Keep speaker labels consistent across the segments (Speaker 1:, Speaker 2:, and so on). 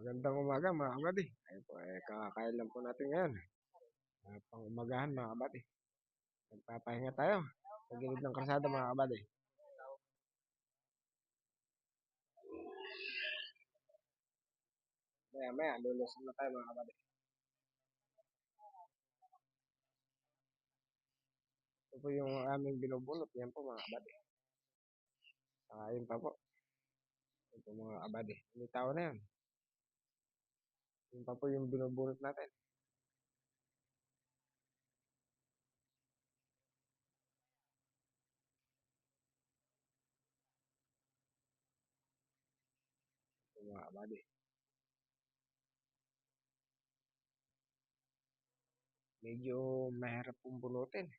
Speaker 1: Magandang umaga mga kabady. Ayun po, kakakain lang po natin ngayon. Pang-umagahan mga kabady. Nagpapahinga tayo sa gilid ng kalsada mga kabady. Maya, lulusin na tayo mga kabady. Ito po yung aming binubunot. Yan po mga kabady. Ayun pa po. Ito mga kabady. May tao na yan. Yun pa po yung binubunot natin. Ito mga kabady. Medyo mahirap pong bunutin.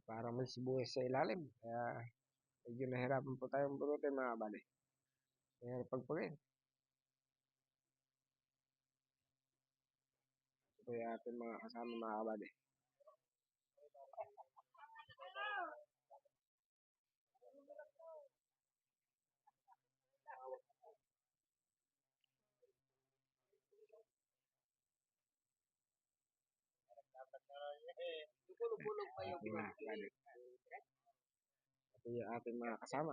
Speaker 1: Parang may sibuyas sa ilalim. Kaya medyo nahirapan po tayong bunutin mga kabady. Mahirap pagpagin. Ito yung ating mga kasama mga kabady.
Speaker 2: Bulog-bulog pa yung
Speaker 1: Mga kabady. Ito yung ating mga kasama.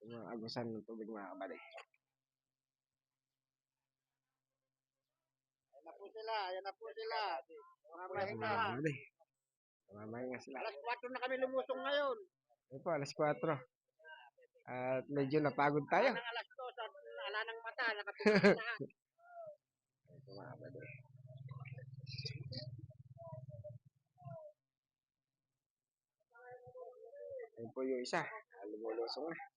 Speaker 1: Mga agusan ng tubig mga kabady.
Speaker 2: Ayan na po sila. Mamahinga.
Speaker 1: Mga kabady. Mamahinga sila.
Speaker 2: Alas 4 na kami lumusong ngayon.
Speaker 1: Ito po, alas 4. At medyo napagod tayo.
Speaker 2: Alas 2, ala ng mata, nakatulog na.
Speaker 1: Ito mga kabady. Ayun po yung isa. Lumulusong na.